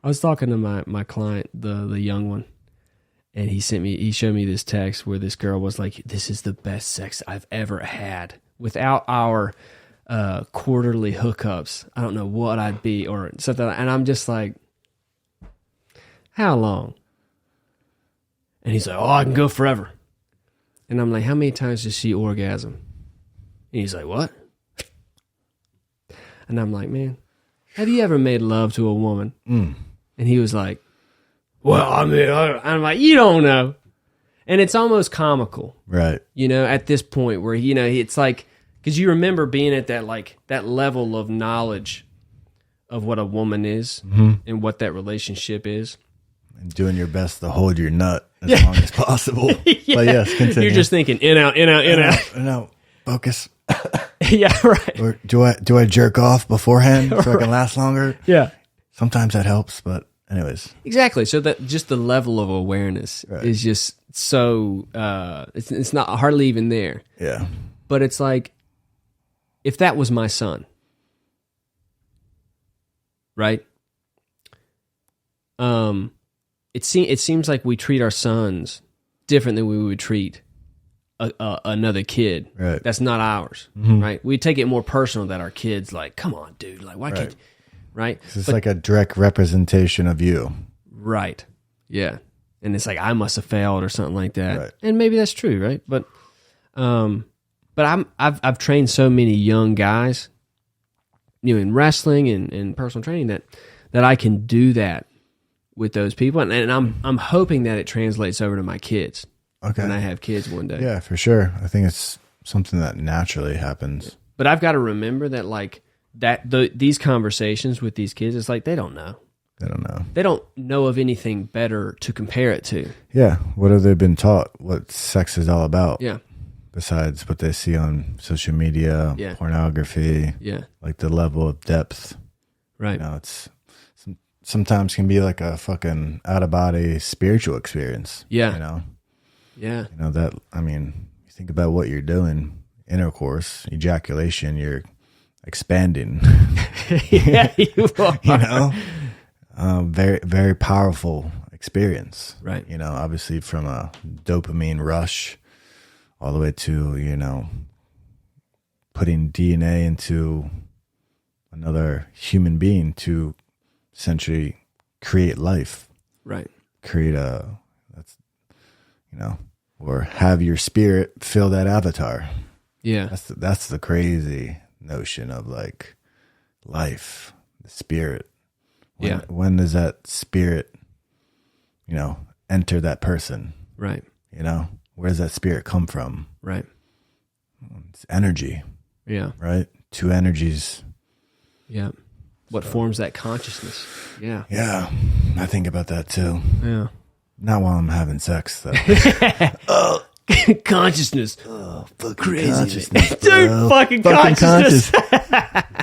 I was talking to my client, the young one, and he showed me this text where this girl was like, "This is the best sex I've ever had. Without our quarterly hookups, I don't know what I'd be," or something. And I'm just like, "How long?" And he's like, "Oh, I can go forever." And I'm like, "How many times does she orgasm?" And he's like, "What?" And I'm like, "Man, have you ever made love to a woman?" And he was like, "Well, I mean," I'm like, "You don't know." And it's almost comical. Right. You know, at this point where, you know, it's like, because you remember being at that, like, that level of knowledge of what a woman is and what that relationship is. And doing your best to hold your nut as long as possible. Yeah. But yes, continue. You're just thinking in, out, in, out, in, out. No, focus. Yeah, right. Or do I jerk off beforehand so I can last longer? Yeah. Sometimes that helps, but anyways. Exactly. So that just the level of awareness is just so, it's not hardly even there. Yeah. But it's like, if that was my son, right? It seems like we treat our sons different than we would treat another kid. Right. That's not ours, right? We take it more personal that our kids like, come on, dude, like why can't, right? It's like a direct representation of you. Right. Yeah. And it's like, I must have failed or something like that. Right. And maybe that's true, right? But I've trained so many young guys, you know, in wrestling and personal training that I can do that with those people, and I'm hoping that it translates over to my kids. Okay. When I have kids one day. Yeah, for sure. I think it's something that naturally happens. But I've got to remember that, like, these conversations with these kids, it's like they don't know. They don't know. They don't know of anything better to compare it to. Yeah. What have they been taught? What sex is all about? Yeah. Besides what they see on social media, pornography, like the level of depth. Right. You know, it's sometimes can be like a fucking out of body spiritual experience. Yeah. You know? Yeah. You know, that, I mean, you think about what you're doing, intercourse, ejaculation, you're expanding. Yeah, you are. You know? Very, very powerful experience. Right. You know, obviously from a dopamine rush all the way to, you know, putting DNA into another human being to essentially create life. Right. Create you know, or have your spirit fill that avatar. Yeah. That's the crazy notion of like life, the spirit. When does that spirit, you know, enter that person? Right. You know, where does that spirit come from? Right. It's energy. Yeah. Right? Two energies. Yeah. What forms that consciousness? Yeah. Yeah. I think about that too. Yeah. Not while I'm having sex, though. Consciousness. Oh, fucking Crazy. consciousness, bro. Dude, fucking consciousness.